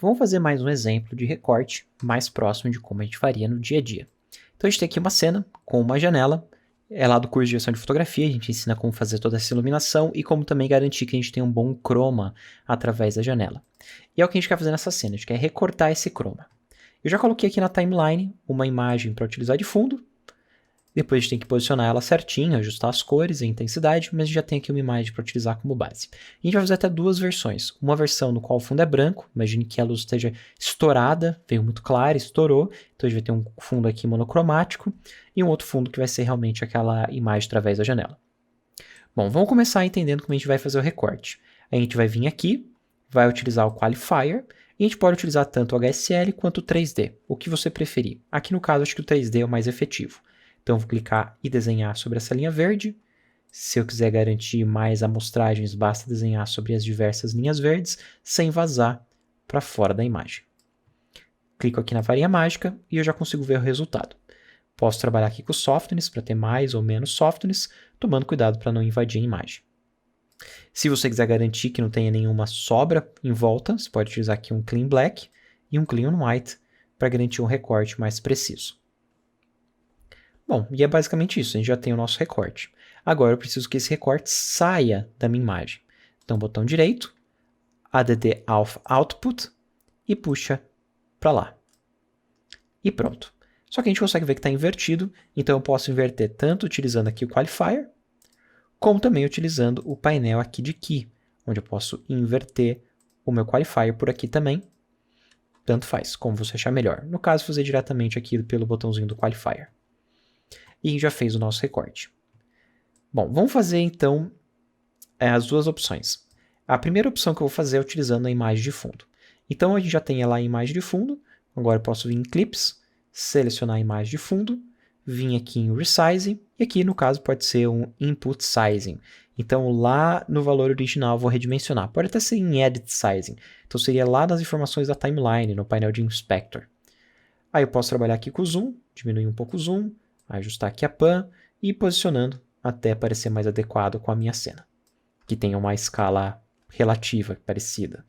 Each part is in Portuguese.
vamos fazer mais um exemplo de recorte mais próximo de como a gente faria no dia a dia. Então a gente tem aqui uma cena com uma janela, é lá do curso de direção de fotografia, a gente ensina como fazer toda essa iluminação e como também garantir que a gente tem um bom chroma através da janela. E é o que a gente quer fazer nessa cena, a gente quer recortar esse chroma. Eu já coloquei aqui na timeline uma imagem para utilizar de fundo. Depois a gente tem que posicionar ela certinho, ajustar as cores e a intensidade, mas a gente já tem aqui uma imagem para utilizar como base. A gente vai fazer até duas versões. Uma versão no qual o fundo é branco, imagine que a luz esteja estourada, veio muito clara, estourou, então a gente vai ter um fundo aqui monocromático, e um outro fundo que vai ser realmente aquela imagem através da janela. Bom, vamos começar entendendo como a gente vai fazer o recorte. A gente vai vir aqui, vai utilizar o Qualifier, e a gente pode utilizar tanto o HSL quanto o 3D, o que você preferir. Aqui no caso, acho que o 3D é o mais efetivo. Então, eu vou clicar e desenhar sobre essa linha verde. Se eu quiser garantir mais amostragens, basta desenhar sobre as diversas linhas verdes, sem vazar para fora da imagem. Clico aqui na varinha mágica e eu já consigo ver o resultado. Posso trabalhar aqui com o softness para ter mais ou menos softness, tomando cuidado para não invadir a imagem. Se você quiser garantir que não tenha nenhuma sobra em volta, você pode utilizar aqui um Clean Black e um Clean White para garantir um recorte mais preciso. Bom, e é basicamente isso, a gente já tem o nosso recorte. Agora eu preciso que esse recorte saia da minha imagem. Então, botão direito, ADD Alpha Output e puxa para lá. E pronto. Só que a gente consegue ver que está invertido, então eu posso inverter tanto utilizando aqui o Qualifier, como também utilizando o painel aqui de Key, onde eu posso inverter o meu Qualifier por aqui também. Tanto faz, como você achar melhor. No caso, fazer diretamente aqui pelo botãozinho do Qualifier. E já fez o nosso recorte. Bom, vamos fazer então as duas opções. A primeira opção que eu vou fazer é utilizando a imagem de fundo. Então a gente já tem lá a imagem de fundo, agora eu posso vir em Clips, selecionar a imagem de fundo, vir aqui em Resizing, e aqui no caso pode ser um Input Sizing. Então lá no valor original eu vou redimensionar, pode até ser em Edit Sizing, então seria lá nas informações da timeline, no painel de Inspector. Aí eu posso trabalhar aqui com o Zoom, diminuir um pouco o Zoom, ajustar aqui a pan e ir posicionando até parecer mais adequado com a minha cena, que tenha uma escala relativa, parecida.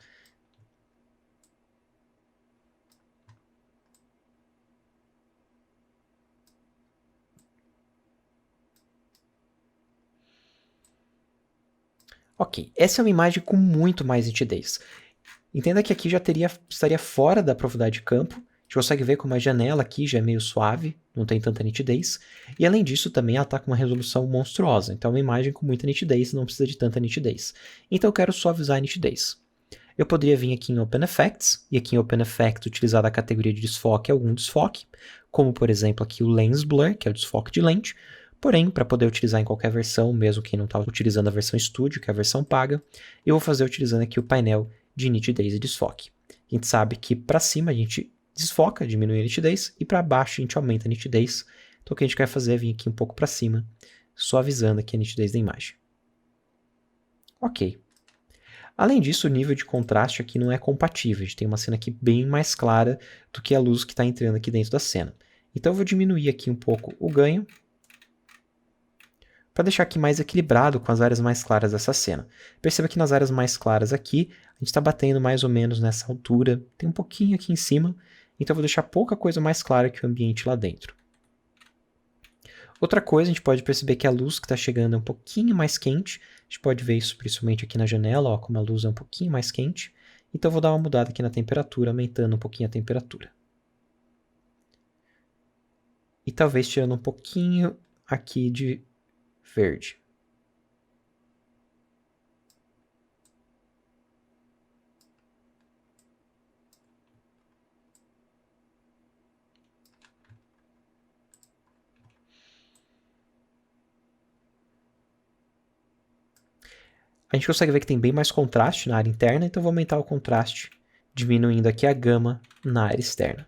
Ok, essa é uma imagem com muito mais nitidez. Entenda que aqui já estaria fora da profundidade de campo. A gente consegue ver como a janela aqui já é meio suave, não tem tanta nitidez. E além disso, também ela está com uma resolução monstruosa. Então é uma imagem com muita nitidez, não precisa de tanta nitidez. Então eu quero suavizar a nitidez. Eu poderia vir aqui em Open Effects, e aqui em Open Effects utilizar da categoria de desfoque algum desfoque, como por exemplo aqui o Lens Blur, que é o desfoque de lente. Porém, para poder utilizar em qualquer versão, mesmo quem não está utilizando a versão Studio, que é a versão paga, eu vou fazer utilizando aqui o painel de nitidez e desfoque. A gente sabe que para cima a gente desfoca, diminui a nitidez, e para baixo a gente aumenta a nitidez. Então o que a gente quer fazer é vir aqui um pouco para cima, suavizando aqui a nitidez da imagem. Ok. Além disso, o nível de contraste aqui não é compatível. A gente tem uma cena aqui bem mais clara do que a luz que está entrando aqui dentro da cena. Então eu vou diminuir aqui um pouco o ganho, para deixar aqui mais equilibrado com as áreas mais claras dessa cena. Perceba que nas áreas mais claras aqui, a gente está batendo mais ou menos nessa altura, tem um pouquinho aqui em cima, então eu vou deixar pouca coisa mais clara que o ambiente lá dentro. Outra coisa, a gente pode perceber que a luz que está chegando é um pouquinho mais quente, a gente pode ver isso principalmente aqui na janela, ó, como a luz é um pouquinho mais quente, então eu vou dar uma mudada aqui na temperatura, aumentando um pouquinho a temperatura. E talvez tirando um pouquinho aqui de verde. A gente consegue ver que tem bem mais contraste na área interna, então vou aumentar o contraste, diminuindo aqui a gama na área externa.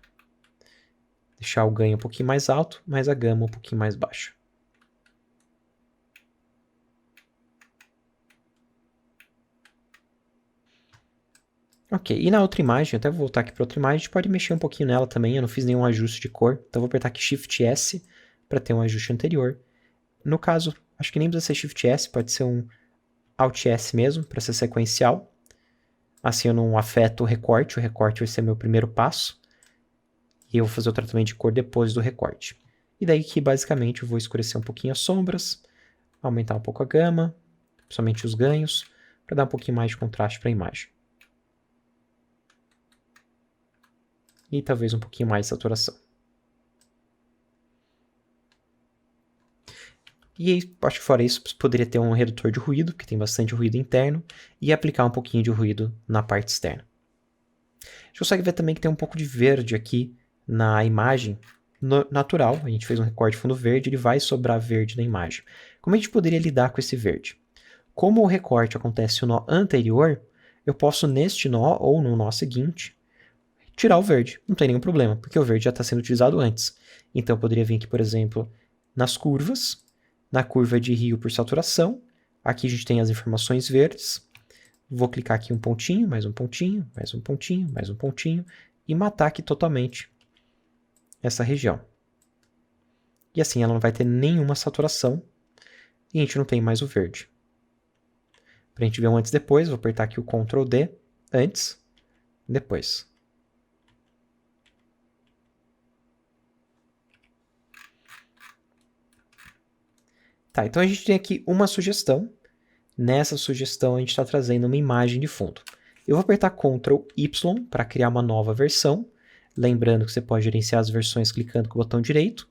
Deixar o ganho um pouquinho mais alto, mas a gama um pouquinho mais baixa. Ok, e na outra imagem, até vou voltar aqui para outra imagem, a gente pode mexer um pouquinho nela também, eu não fiz nenhum ajuste de cor, então vou apertar aqui Shift S para ter um ajuste anterior. No caso, acho que nem precisa ser Shift S, pode ser um Alt S mesmo, para ser sequencial. Assim eu não afeto o recorte vai ser meu primeiro passo. E eu vou fazer o tratamento de cor depois do recorte. E daí que basicamente eu vou escurecer um pouquinho as sombras, aumentar um pouco a gama, principalmente os ganhos, para dar um pouquinho mais de contraste para a imagem. E talvez um pouquinho mais de saturação. E aí, acho que fora isso, poderia ter um redutor de ruído, porque tem bastante ruído interno, e aplicar um pouquinho de ruído na parte externa. A gente consegue ver também que tem um pouco de verde aqui na imagem natural. A gente fez um recorte fundo verde, ele vai sobrar verde na imagem. Como a gente poderia lidar com esse verde? Como o recorte acontece no nó anterior, eu posso neste nó ou no nó seguinte tirar o verde. Não tem nenhum problema, porque o verde já está sendo utilizado antes. Então eu poderia vir aqui, por exemplo, nas curvas, na curva de rio por saturação. Aqui a gente tem as informações verdes. Vou clicar aqui um pontinho, mais um pontinho, mais um pontinho, mais um pontinho, e matar aqui totalmente essa região. E assim ela não vai ter nenhuma saturação, e a gente não tem mais o verde. Para a gente ver um antes e depois, vou apertar aqui o Ctrl D, antes, depois. Tá, então a gente tem aqui uma sugestão. Nessa sugestão a gente está trazendo uma imagem de fundo. Eu vou apertar Ctrl Y para criar uma nova versão. Lembrando que você pode gerenciar as versões clicando com o botão direito.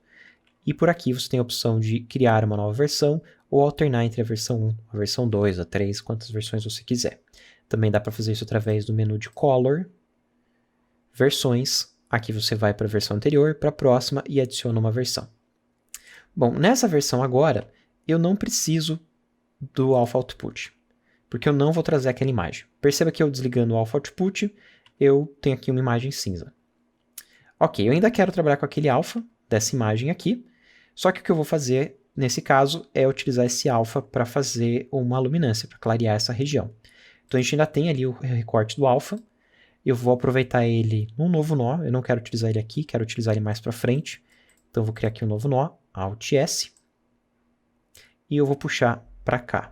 E por aqui você tem a opção de criar uma nova versão ou alternar entre a versão 1, a versão 2, a 3, quantas versões você quiser. Também dá para fazer isso através do menu de Color, Versões. Aqui você vai para a versão anterior, para a próxima e adiciona uma versão. Bom, nessa versão agora, eu não preciso do Alpha Output, porque eu não vou trazer aquela imagem. Perceba que eu desligando o Alpha Output, eu tenho aqui uma imagem cinza. Ok, eu ainda quero trabalhar com aquele alpha dessa imagem aqui, só que o que eu vou fazer nesse caso é utilizar esse alpha para fazer uma luminância, para clarear essa região. Então a gente ainda tem ali o recorte do alpha, eu vou aproveitar ele num novo nó, eu não quero utilizar ele aqui, quero utilizar ele mais para frente, então eu vou criar aqui um novo nó, Alt S, e eu vou puxar para cá.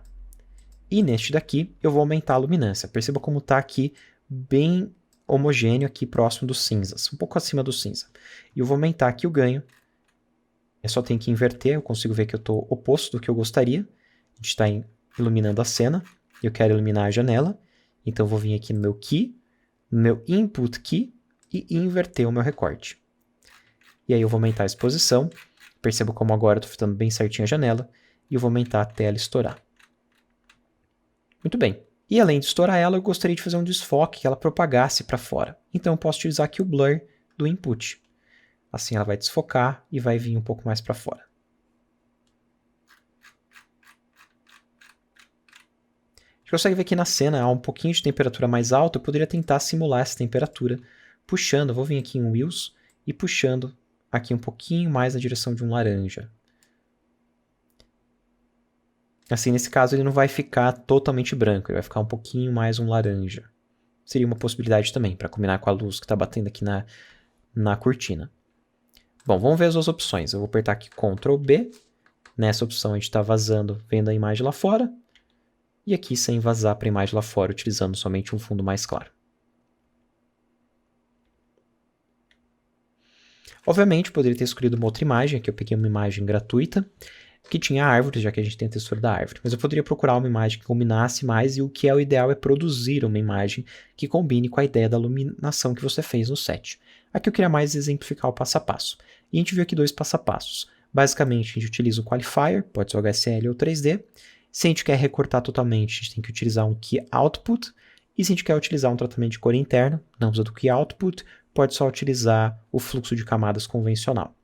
E neste daqui eu vou aumentar a luminância. Perceba como está aqui bem homogêneo aqui próximo dos cinzas, um pouco acima do cinza. E eu vou aumentar aqui o ganho. Eu só tenho que inverter, eu consigo ver que eu estou oposto do que eu gostaria. A gente está iluminando a cena, eu quero iluminar a janela. Então eu vou vir aqui no meu Key, no meu Input Key e inverter o meu recorte. E aí eu vou aumentar a exposição. Perceba como agora eu estou fitando bem certinho a janela. E eu vou aumentar até ela estourar. Muito bem. E além de estourar ela, eu gostaria de fazer um desfoque, que ela propagasse para fora. Então eu posso utilizar aqui o Blur do Input. Assim ela vai desfocar e vai vir um pouco mais para fora. A gente consegue ver que na cena há um pouquinho de temperatura mais alta. Eu poderia tentar simular essa temperatura puxando. Eu vou vir aqui em Wheels e puxando aqui um pouquinho mais na direção de um laranja. Assim, nesse caso, ele não vai ficar totalmente branco, ele vai ficar um pouquinho mais um laranja. Seria uma possibilidade também, para combinar com a luz que está batendo aqui na cortina. Bom, vamos ver as duas opções. Eu vou apertar aqui Ctrl B. Nessa opção a gente está vazando, vendo a imagem lá fora. E aqui sem vazar para a imagem lá fora, utilizando somente um fundo mais claro. Obviamente, poderia ter escolhido uma outra imagem. Aqui eu peguei uma imagem gratuita, que tinha árvores, já que a gente tem a textura da árvore. Mas eu poderia procurar uma imagem que combinasse mais, e o que é o ideal é produzir uma imagem que combine com a ideia da iluminação que você fez no set. Aqui eu queria mais exemplificar o passo a passo. E a gente viu aqui dois passo a passos. Basicamente, a gente utiliza um qualifier, pode ser o HSL ou 3D. Se a gente quer recortar totalmente, a gente tem que utilizar um Key Output. E se a gente quer utilizar um tratamento de cor interno, não usa do Key Output, pode só utilizar o fluxo de camadas convencional.